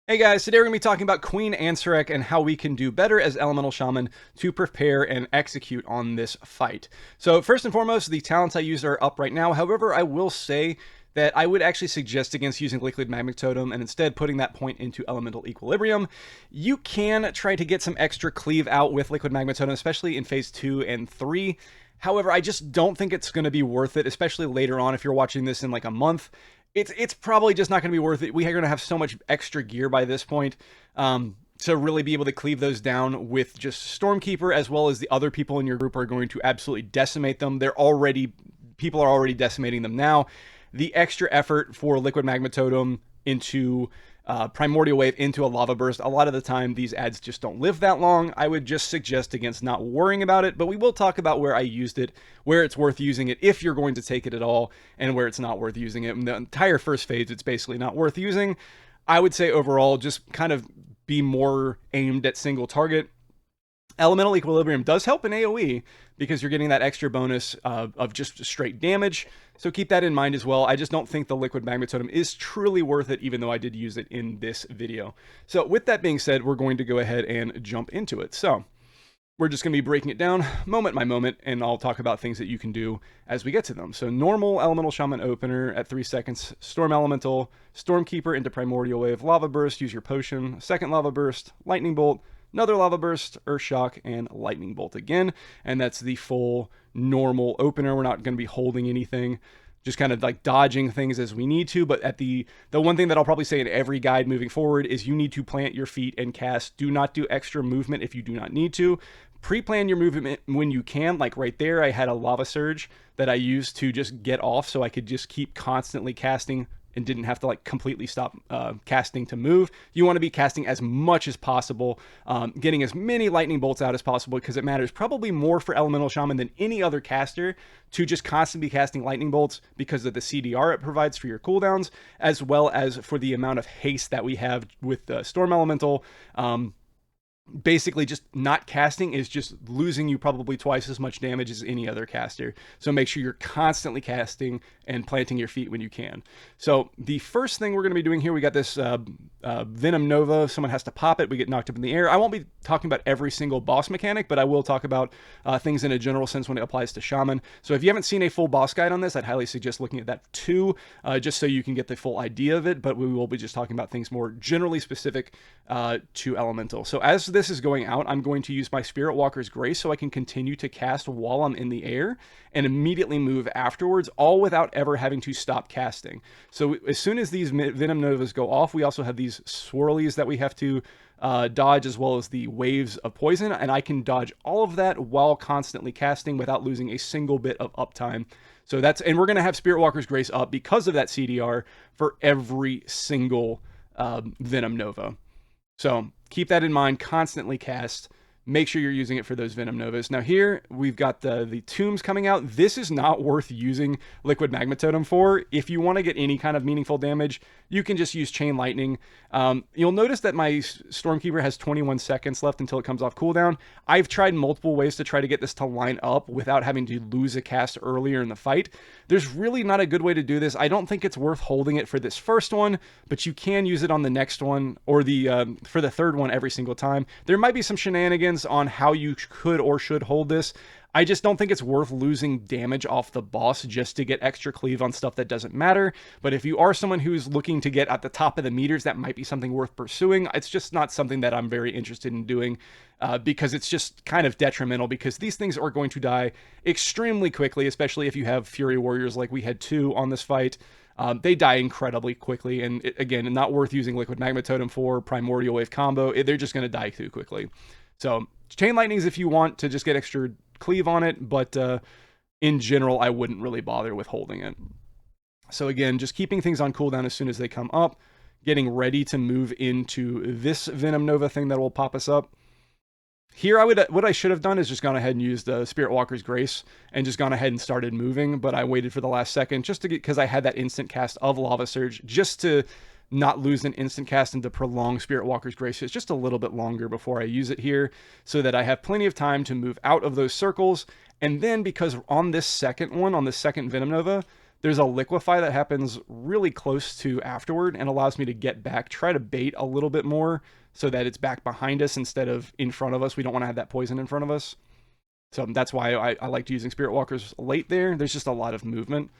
Hey guys, today we're going to be talking about Queen Ansurek and how we can do better as Elemental Shaman to prepare and execute on this fight. So first and foremost, the talents I use are up right now. However, I will say that I would actually suggest against using Liquid Magma Totem and instead putting that point into Elemental Equilibrium. You can try to get some extra cleave out with Liquid Magma Totem, especially in phase 2 and 3. However, I just don't think it's going to be worth it, especially later on if you're watching this in like a month. It's probably just not going to be worth it. We are going to have so much extra gear by this point to really be able to cleave those down with just Stormkeeper, as well as the other people in your group are going to absolutely decimate them. People are already decimating them now. The extra effort for Liquid Magma Totem into Primordial Wave into a Lava Burst, a lot of the time these ads just don't live that long. I would just suggest against not worrying about it, but we will talk about where I used it, where it's worth using it if you're going to take it at all, and where it's not worth using it. In the entire first phase, it's basically not worth using. I would say overall, just kind of be more aimed at single target. Elemental Equilibrium does help in AoE because you're getting that extra bonus of just straight damage. So keep that in mind as well. I just don't think the Liquid Magma Totem is truly worth it, even though I did use it in this video. So with that being said, we're going to go ahead and jump into it. So we're just going to be breaking it down moment by moment, and I'll talk about things that you can do as we get to them. So normal Elemental Shaman opener at 3 seconds, Storm Elemental, Stormkeeper into Primordial Wave, Lava Burst, use your potion, second Lava Burst, Lightning Bolt, another Lava Burst, Earth Shock, and Lightning Bolt again. And that's the full normal opener. We're not going to be holding anything, just kind of like dodging things as we need to. But at the one thing that I'll probably say in every guide moving forward is you need to plant your feet and cast. Do not do extra movement if you do not need to. Pre-plan your movement when you can. Like right there, I had a Lava Surge that I used to just get off so I could just keep constantly casting and didn't have to like completely stop casting to move. You want to be casting as much as possible, getting as many lightning bolts out as possible, because it matters probably more for Elemental Shaman than any other caster to just constantly be casting lightning bolts because of the CDR it provides for your cooldowns, as well as for the amount of haste that we have with the Storm Elemental. Basically just not casting is just losing you probably twice as much damage as any other caster. So make sure you're constantly casting and planting your feet when you can. So the first thing we're going to be doing here, we got this Venom Nova. Someone has to pop it. We get knocked up in the air. I won't be talking about every single boss mechanic, but I will talk about things in a general sense when it applies to Shaman. So if you haven't seen a full boss guide on this, I'd highly suggest looking at that too, just so you can get the full idea of it. But we will be just talking about things more generally specific to Elemental. So as this is going out, I'm going to use my Spirit Walker's Grace so I can continue to cast while I'm in the air and immediately move afterwards, all without ever having to stop casting. So as soon as these Venom Novas go off, we also have these swirlies that we have to dodge, as well as the waves of poison, and I can dodge all of that while constantly casting without losing a single bit of uptime. So and we're going to have Spirit Walker's Grace up because of that CDR for every single Venom Nova. So keep that in mind, constantly cast. Make sure you're using it for those Venom Novas. Now here, we've got the tombs coming out. This is not worth using Liquid Magma Totem for. If you want to get any kind of meaningful damage, you can just use Chain Lightning. You'll notice that my Stormkeeper has 21 seconds left until it comes off cooldown. I've tried multiple ways to try to get this to line up without having to lose a cast earlier in the fight. There's really not a good way to do this. I don't think it's worth holding it for this first one, but you can use it on the next one, or for the third one every single time. There might be some shenanigans on how you could or should hold this. I just don't think it's worth losing damage off the boss just to get extra cleave on stuff that doesn't matter. But if you are someone who's looking to get at the top of the meters, that might be something worth pursuing. It's just not something that I'm very interested in doing because it's just kind of detrimental, because these things are going to die extremely quickly, especially if you have Fury Warriors like we had 2 on this fight. They die incredibly quickly, and again, not worth using Liquid Magma Totem for Primordial Wave combo. They're just going to die too quickly. So Chain Lightnings if you want to just get extra cleave on it, but in general, I wouldn't really bother with holding it. So again, just keeping things on cooldown as soon as they come up, getting ready to move into this Venom Nova thing that will pop us up. Here, what I should have done is just gone ahead and used the Spirit Walker's Grace and just gone ahead and started moving, but I waited for the last second just to because I had that instant cast of Lava Surge, just to not lose an instant cast and to prolong Spirit Walker's Grace just a little bit longer before I use it here, so that I have plenty of time to move out of those circles. And then because on this second one, on the second Venom Nova, There's a liquefy that happens really close to afterward and allows me to get back, try to bait a little bit more so that it's back behind us instead of in front of us. We don't want to have that poison in front of us. So that's why I liked using Spirit Walkers late there. There's just a lot of movement.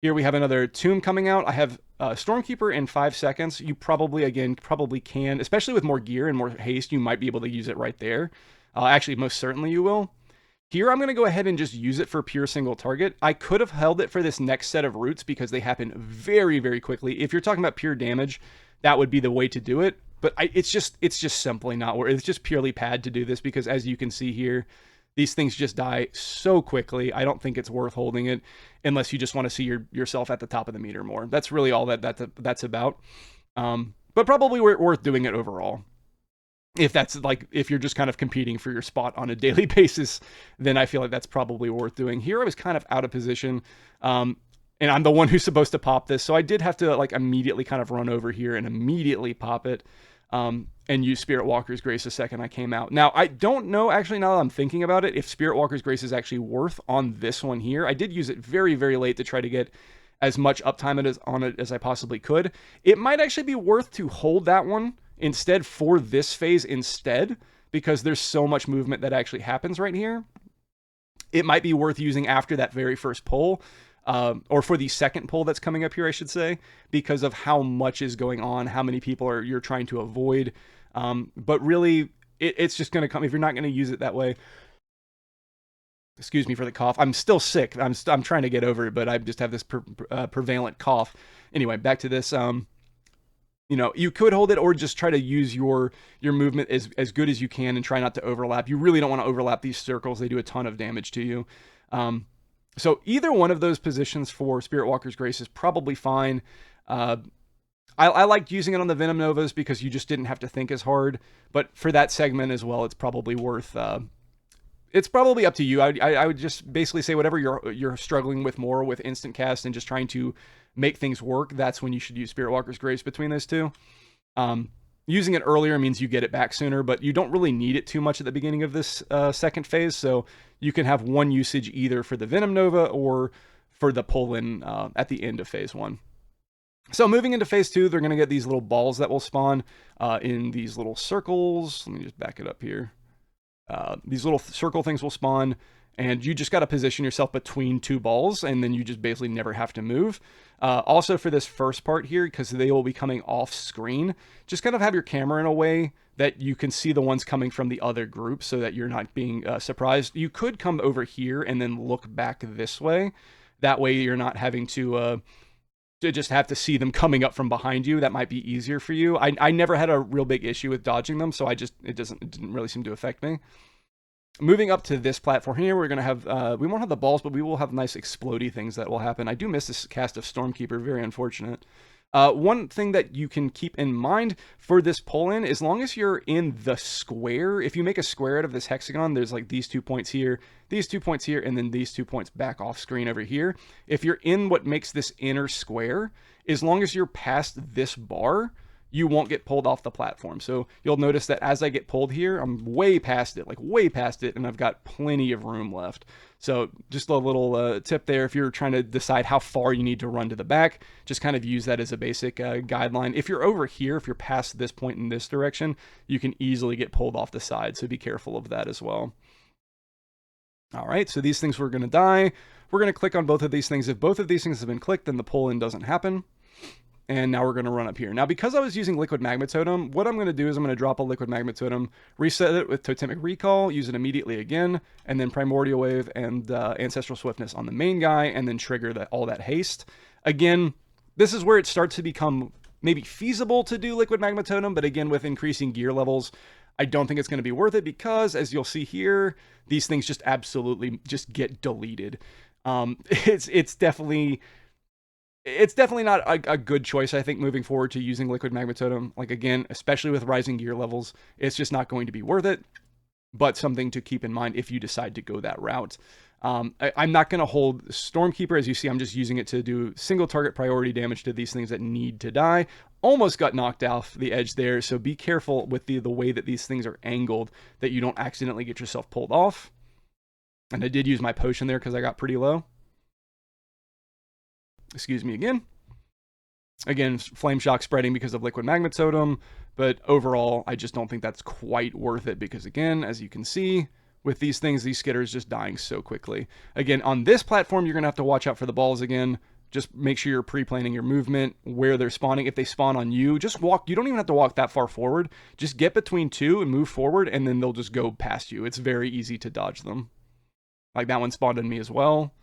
Here we have another Tomb coming out. I have Stormkeeper in 5 seconds. You probably can, especially with more gear and more haste, you might be able to use it right there. Actually, most certainly you will. Here, I'm going to go ahead and just use it for pure single target. I could have held it for this next set of roots because they happen very, very quickly. If you're talking about pure damage, that would be the way to do it. But it's just simply not worth it. It's just purely pad to do this because as you can see here, these things just die so quickly. I don't think it's worth holding it unless you just want to see yourself at the top of the meter more. That's really all that's about. But probably worth doing it overall. If you're just kind of competing for your spot on a daily basis, then I feel like that's probably worth doing. Here I was kind of out of position, and I'm the one who's supposed to pop this, so I did have to like immediately kind of run over here and immediately pop it. And use Spirit Walker's Grace the second I came out. Now, I don't know, actually, now that I'm thinking about it, if Spirit Walker's Grace is actually worth on this one here. I did use it very, very late to try to get as much uptime on it as I possibly could. It might actually be worth to hold that one instead for this phase instead, because there's so much movement that actually happens right here. It might be worth using after that very first pull, or for the second pull that's coming up here, I should say, because of how much is going on, how many people you're trying to avoid. But really, it's just going to come if you're not going to use it that way. Excuse me for the cough. I'm still sick. I'm trying to get over it, but I just have this prevalent cough. Anyway, back to this. You could hold it or just try to use your movement as good as you can and try not to overlap. You really don't want to overlap these circles. They do a ton of damage to you. So either one of those positions for Spirit Walker's Grace is probably fine. I liked using it on the Venom Novas because you just didn't have to think as hard. But for that segment as well, it's probably worth... it's probably up to you. I would just basically say whatever you're struggling with more with instant cast and just trying to make things work, that's when you should use Spirit Walker's Grace between those two. Using it earlier means you get it back sooner, but you don't really need it too much at the beginning of this second phase, so you can have one usage either for the Venom Nova or for the pull-in at the end of phase 1. So moving into phase 2, they're going to get these little balls that will spawn in these little circles. Let me just back it up here. These little circle things will spawn, and you just got to position yourself between two balls, and then you just basically never have to move. Also for this first part here, because they will be coming off screen, just kind of have your camera in a way that you can see the ones coming from the other group so that you're not being surprised. You could come over here and then look back this way. That way you're not having to just have to see them coming up from behind you. That might be easier for you. I never had a real big issue with dodging them, so it didn't really seem to affect me. Moving up to this platform here, we're going to have, we won't have the balls, but we will have nice explodey things that will happen. I do miss this cast of Stormkeeper, very unfortunate. One thing that you can keep in mind for this pull-in, as long as you're in the square, if you make a square out of this hexagon, there's like these 2 points here, and then these 2 points back off screen over here. If you're in what makes this inner square, as long as you're past this bar, you won't get pulled off the platform. So you'll notice that as I get pulled here, I'm way past it, and I've got plenty of room left. So just a little tip there, if you're trying to decide how far you need to run to the back, just kind of use that as a basic guideline. If you're over here, if you're past this point in this direction, you can easily get pulled off the side, so be careful of that as well. All right, so these things were going to die. We're going to click on both of these things. If both of these things have been clicked, then the pull-in doesn't happen. And now we're going to run up here. Now, because I was using Liquid Magma Totem, what I'm going to do is I'm going to drop a Liquid Magma Totem, reset it with Totemic Recall, use it immediately again, and then Primordial Wave and Ancestral Swiftness on the main guy, and then trigger all that haste. Again, this is where it starts to become maybe feasible to do Liquid Magma Totem, but again, with increasing gear levels, I don't think it's going to be worth it because, as you'll see here, these things just absolutely just get deleted. It's definitely not a good choice, I think, moving forward to using Liquid Magma Totem. Like, again, especially with rising gear levels, it's just not going to be worth it, but something to keep in mind if you decide to go that route. I'm not going to hold Stormkeeper. As you see, I'm just using it to do single target priority damage to these things that need to die. Almost got knocked off the edge there, so be careful with the way that these things are angled, that you don't accidentally get yourself pulled off. And I did use my potion there because I got pretty low. Excuse me again. Again, Flame Shock spreading because of Liquid Magma Totem, but overall, I just don't think that's quite worth it because, again, as you can see, with these things, these skitters just dying so quickly. Again, on this platform, you're going to have to watch out for the balls again. Just make sure you're pre-planning your movement, where they're spawning. If they spawn on you, just walk. You don't even have to walk that far forward. Just get between two and move forward, and then they'll just go past you. It's very easy to dodge them. Like that one spawned on me as well.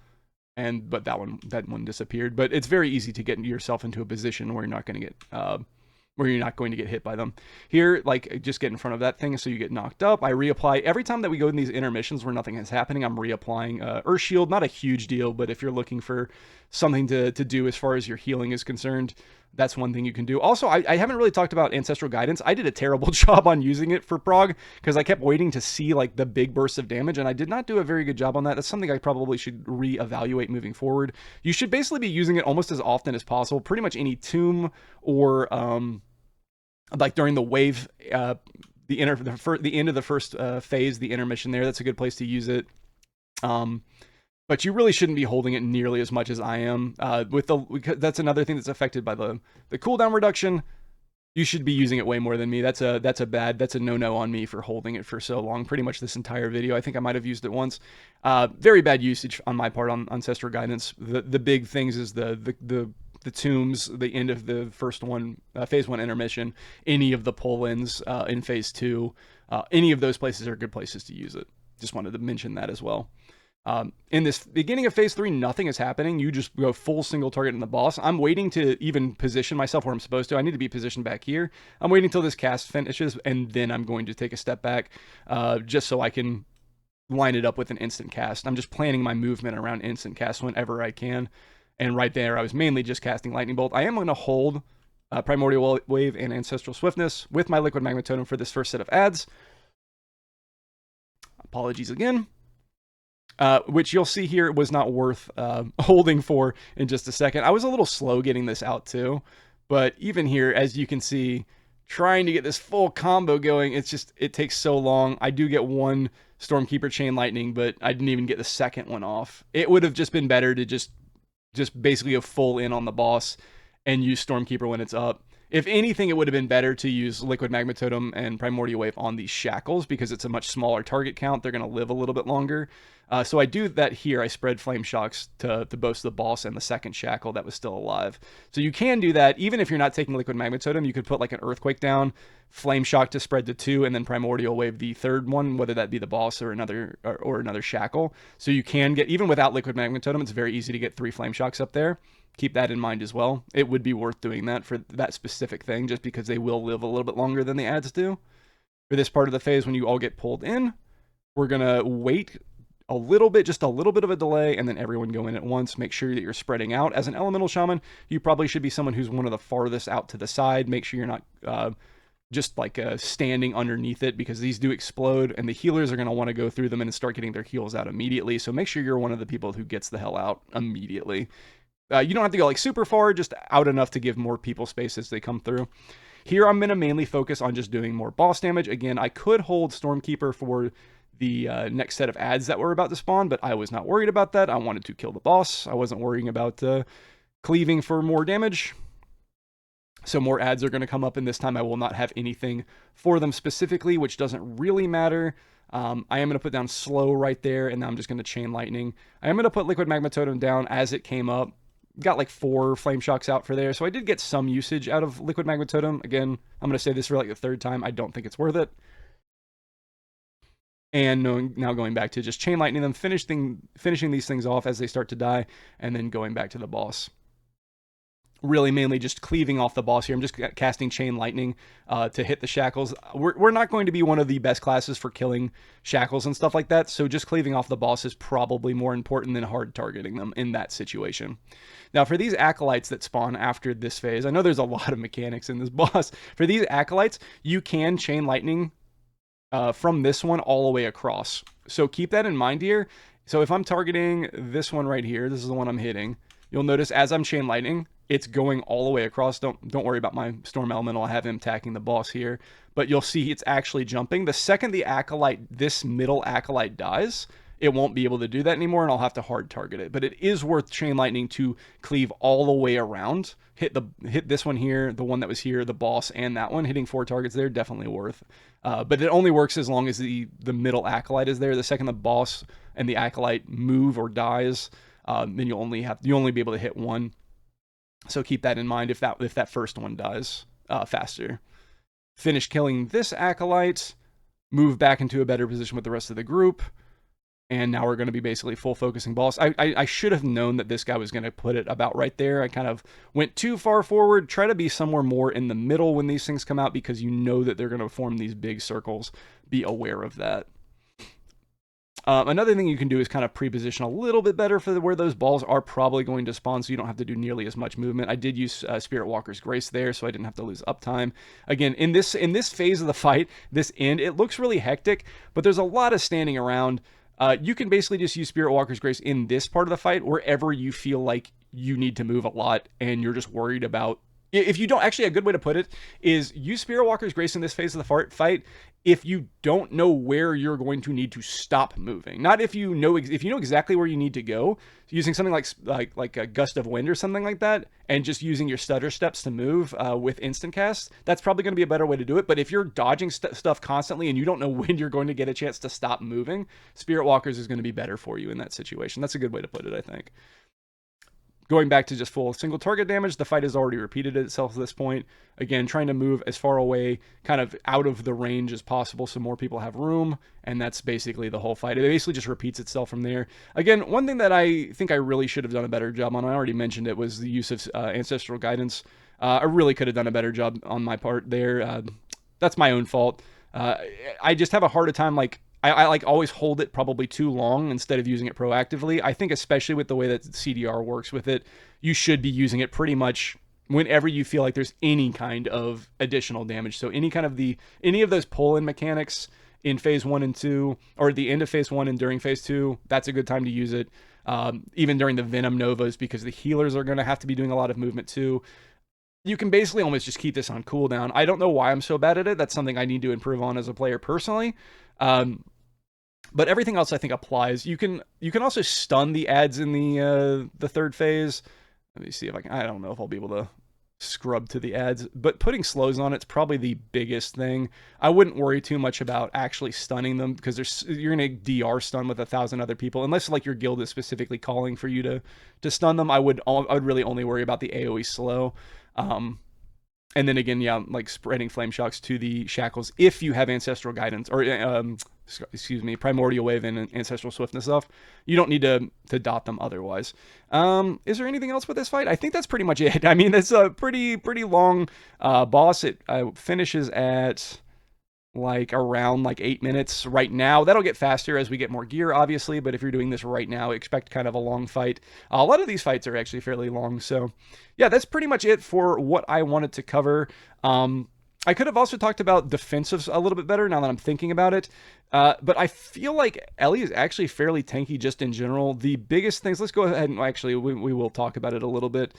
But that one disappeared. But it's very easy to get yourself into a position where you're not going to get hit by them. Here, like, just get in front of that thing so you get knocked up. I reapply every time that we go in these intermissions where nothing is happening. I'm reapplying Earth Shield. Not a huge deal, but if you're looking for something to do as far as your healing is concerned, that's one thing you can do. Also, I haven't really talked about Ancestral Guidance. I did a terrible job on using it for prog because I kept waiting to see like the big bursts of damage, and I did not do a very good job on that. That's something I probably should reevaluate moving forward. You should basically be using it almost as often as possible. Pretty much any tomb or like during the wave, the end of the first phase, the intermission there. That's a good place to use it. But you really shouldn't be holding it nearly as much as I am. That's another thing that's affected by the cooldown reduction. You should be using it way more than me. That's a no-no on me for holding it for so long. Pretty much this entire video. I think I might have used it once. Very bad usage on my part on Ancestral Guidance. The big things is the tombs, the end of the first one, phase 1 intermission, any of the pull-ins in phase 2, any of those places are good places to use it. Just wanted to mention that as well. In this beginning of phase 3, nothing is happening. You just go full single target in the boss. I'm waiting to even position myself where I'm supposed to. I need to be positioned back here. I'm waiting until this cast finishes, and then I'm going to take a step back just so I can line it up with an instant cast. I'm just planning my movement around instant cast whenever I can. And right there, I was mainly just casting Lightning Bolt. I am going to hold Primordial Wave and Ancestral Swiftness with my Liquid Magma Totem for this first set of adds. Apologies again. Which you'll see here was not worth holding for in just a second. I was a little slow getting this out too. But even here, as you can see, trying to get this full combo going, it takes so long. I do get one Stormkeeper Chain Lightning, but I didn't even get the second one off. It would have just been better to just basically go full in on the boss and use Stormkeeper when it's up. If anything, it would have been better to use Liquid Magma Totem and Primordial Wave on these shackles because it's a much smaller target count. They're going to live a little bit longer. So I do that here. I spread Flame Shocks to both the boss and the second shackle that was still alive. So you can do that. Even if you're not taking Liquid Magma Totem, you could put like an Earthquake down, Flame Shock to spread to 2, and then Primordial Wave the third one, whether that be the boss or another shackle. So you can get, even without Liquid Magma Totem, it's very easy to get 3 Flame Shocks up there. Keep that in mind as well. It would be worth doing that for that specific thing, just because they will live a little bit longer than the adds do. For this part of the phase, when you all get pulled in, we're going to wait a little bit, just a little bit of a delay, and then everyone go in at once. Make sure that you're spreading out. As an Elemental Shaman, you probably should be someone who's one of the farthest out to the side. Make sure you're not just like standing underneath it, because these do explode, and the healers are going to want to go through them and start getting their heals out immediately. So make sure you're one of the people who gets the hell out immediately. You don't have to go like super far, just out enough to give more people space as they come through. Here, I'm going to mainly focus on just doing more boss damage. Again, I could hold Stormkeeper for the next set of adds that were about to spawn, but I was not worried about that. I wanted to kill the boss. I wasn't worrying about cleaving for more damage. So more adds are going to come up, and this time I will not have anything for them specifically, which doesn't really matter. I am going to put down Slow right there, and now I'm just going to Chain Lightning. I am going to put Liquid Magma Totem down as it came up. Got like 4 Flame Shocks out for there, so I did get some usage out of Liquid Magma Totem. Again, I'm going to say this for like the 3rd time. I don't think it's worth it. And now going back to just Chain Lightning them, finishing these things off as they start to die, and then going back to the boss. Really mainly just cleaving off the boss here. I'm just casting Chain Lightning to hit the shackles. We're not going to be one of the best classes for killing shackles and stuff like that, so just cleaving off the boss is probably more important than hard targeting them in that situation. Now for these Acolytes that spawn after this phase, I know there's a lot of mechanics in this boss. For these Acolytes, you can Chain Lightning from this one all the way across. So keep that in mind here. So if I'm targeting this one right here, this is the one I'm hitting, you'll notice as I'm Chain Lightning, it's going all the way across. Don't worry about my Storm Elemental. I have him attacking the boss here. But you'll see it's actually jumping. The second the Acolyte, this middle Acolyte dies, it won't be able to do that anymore, and I'll have to hard target it. But it is worth Chain Lightning to cleave all the way around. Hit this one here, the one that was here, the boss, and that one. Hitting 4 targets there, definitely worth. But it only works as long as the middle Acolyte is there. The second the boss and the Acolyte move or dies, then you'll only be able to hit one. So keep that in mind if that first one dies faster. Finish killing this Acolyte, move back into a better position with the rest of the group, and now we're going to be basically full focusing boss. I should have known that this guy was going to put it about right there. I kind of went too far forward. Try to be somewhere more in the middle when these things come out, because you know that they're going to form these big circles. Be aware of that. Another thing you can do is kind of pre-position a little bit better for where those balls are probably going to spawn, so you don't have to do nearly as much movement. I did use Spirit Walker's Grace there, so I didn't have to lose uptime. Again, in this phase of the fight, this end, it looks really hectic, but there's a lot of standing around. You can basically just use Spirit Walker's Grace in this part of the fight, wherever you feel like you need to move a lot and you're just worried about... If you don't... Actually, a good way to put it is use Spirit Walker's Grace in this phase of the fight if you don't know where you're going to need to stop moving. Not if you know exactly where you need to go, using something like a Gust of Wind or something like that, and just using your stutter steps to move with instant cast. That's probably going to be a better way to do it. But if you're dodging stuff constantly and you don't know when you're going to get a chance to stop moving, Spirit Walkers is going to be better for you in that situation. That's a good way to put it, I think. Going back to just full single target damage, the fight has already repeated itself at this point. Again, trying to move as far away, kind of out of the range as possible so more people have room, and that's basically the whole fight. It basically just repeats itself from there. Again, one thing that I think I really should have done a better job on, I already mentioned it, was the use of Ancestral Guidance. I really could have done a better job on my part there. That's my own fault. I just have a harder time, I like always hold it probably too long instead of using it proactively. I think especially with the way that CDR works with it, you should be using it pretty much whenever you feel like there's any kind of additional damage. So any of those pull-in mechanics in phase 1 and 2, or at the end of phase 1 and during phase 2, that's a good time to use it. Even during the Venom Novas, because the healers are going to have to be doing a lot of movement too. You can basically almost just keep this on cooldown. I don't know why I'm so bad at it. That's something I need to improve on as a player personally. But everything else I think applies. You can also stun the ads in the third phase. Let me see if I don't know if I'll be able to scrub to the ads, but putting slows on it's probably the biggest thing. I wouldn't worry too much about actually stunning them, because you're gonna DR stun with 1,000 other people, unless like your guild is specifically calling for you to stun them. I would really only worry about the AoE slow. And then again, yeah, like spreading flame shocks to the shackles if you have Ancestral Guidance, or Primordial Wave and Ancestral Swiftness off. You don't need to dot them otherwise. Is there anything else with this fight? I think that's pretty much it. I mean, it's a pretty long boss. It finishes at around 8 minutes right now. That'll get faster as we get more gear, obviously, but if you're doing this right now, expect kind of a long fight. A lot of these fights are actually fairly long, so yeah, that's pretty much it for what I wanted to cover. I could have also talked about defensives a little bit better now that I'm thinking about it, but I feel like Ellie is actually fairly tanky just in general. The biggest things, let's go ahead and actually we will talk about it a little bit.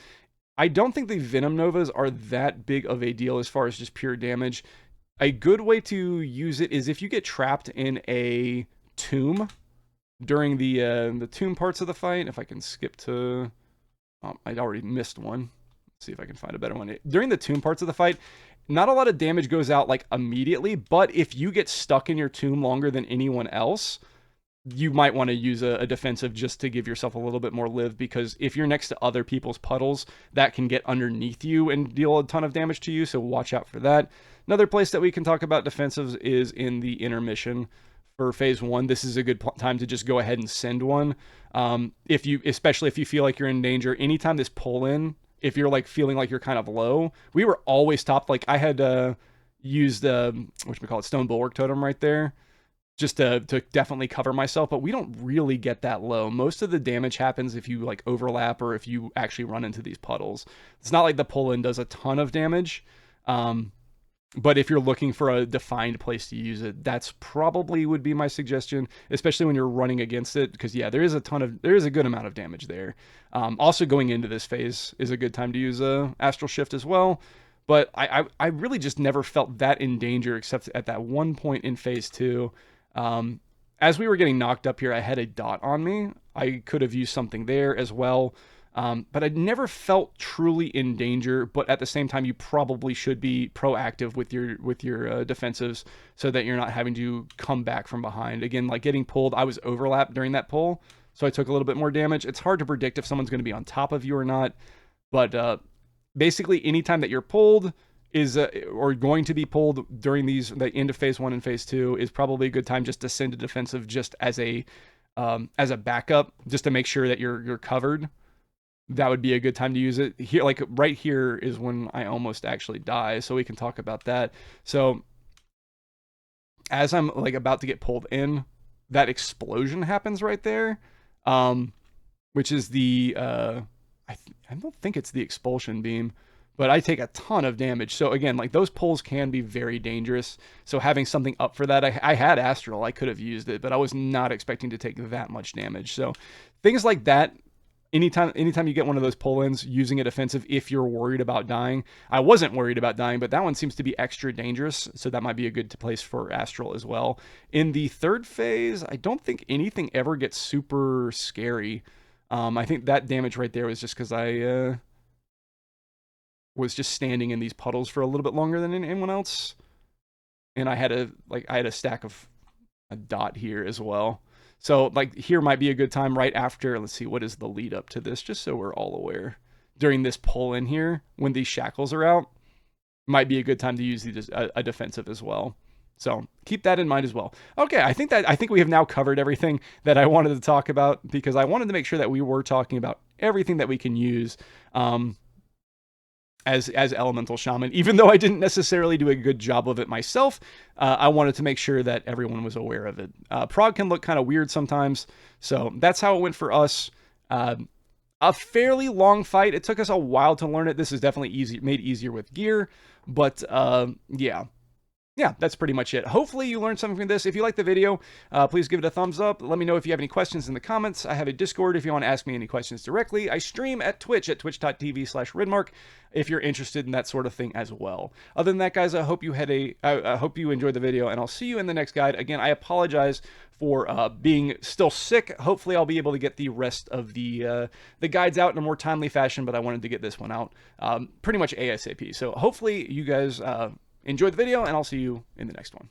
I don't think the Venom Novas are that big of a deal as far as just pure damage. A good way to use it is if you get trapped in a tomb during the tomb parts of the fight. If I can skip to... Oh, I already missed one. Let's see if I can find a better one. During the tomb parts of the fight, not a lot of damage goes out immediately, but if you get stuck in your tomb longer than anyone else, you might want to use a defensive just to give yourself a little bit more live, because if you're next to other people's puddles, that can get underneath you and deal a ton of damage to you, so watch out for that. Another place that we can talk about defensives is in the intermission for phase 1. This is a good time to just go ahead and send one. Especially if you feel like you're in danger, anytime this pull in, if you're feeling like you're kind of low, we were always topped. I had used Stone Bulwark Totem right there, just to definitely cover myself, but we don't really get that low. Most of the damage happens if you overlap or if you actually run into these puddles. It's not like the pull-in does a ton of damage, but if you're looking for a defined place to use it, that's probably would be my suggestion, especially when you're running against it, because yeah, there is a good amount of damage there. Also going into this phase is a good time to use Astral Shift as well, but I really just never felt that in danger except at that one point in phase 2. And as we were getting knocked up here, I had a dot on me. I could have used something there as well. But I never felt truly in danger. But at the same time, you probably should be proactive with your defensives so that you're not having to come back from behind. Again, like getting pulled, I was overlapped during that pull, so I took a little bit more damage. It's hard to predict if someone's going to be on top of you or not. But basically, anytime that you're pulled is or going to be pulled during the end of phase 1 and phase 2 is probably a good time just to send a defensive just as a backup, just to make sure that you're covered. That would be a good time to use it. Here, like right here is when I almost actually die, so we can talk about that. So as I'm like about to get pulled in, that explosion happens right there, which is the I don't think it's the expulsion beam, but I take a ton of damage. So again, like those pulls can be very dangerous. So having something up for that, I had Astral, I could have used it, but I was not expecting to take that much damage. So things like that. Anytime you get one of those pull-ins, using a defensive if you're worried about dying. I wasn't worried about dying, but that one seems to be extra dangerous, so that might be a good place for Astral as well. In the third phase, I don't think anything ever gets super scary. I think that damage right there was just because I was just standing in these puddles for a little bit longer than anyone else, and I had a stack of a dot here as well. So, like, here might be a good time right after, let's see, what is the lead up to this, just so we're all aware. During this pull in here, when these shackles are out, might be a good time to use a defensive as well. So, keep that in mind as well. Okay, I think we have now covered everything that I wanted to talk about, because I wanted to make sure that we were talking about everything that we can use as Elemental Shaman. Even though I didn't necessarily do a good job of it myself, I wanted to make sure that everyone was aware of it. Prog can look kind of weird sometimes, so that's how it went for us. A fairly long fight. It took us a while to learn it. This is definitely made easier with gear, but yeah, that's pretty much it. Hopefully you learned something from this. If you like the video, please give it a thumbs up. Let me know if you have any questions in the comments. I have a Discord if you want to ask me any questions directly. I stream at Twitch at twitch.tv/Ridmark if you're interested in that sort of thing as well. Other than that, guys, I hope you enjoyed the video, and I'll see you in the next guide. Again, I apologize for being still sick. Hopefully I'll be able to get the rest of the guides out in a more timely fashion, but I wanted to get this one out pretty much ASAP. So hopefully you guys enjoy the video, and I'll see you in the next one.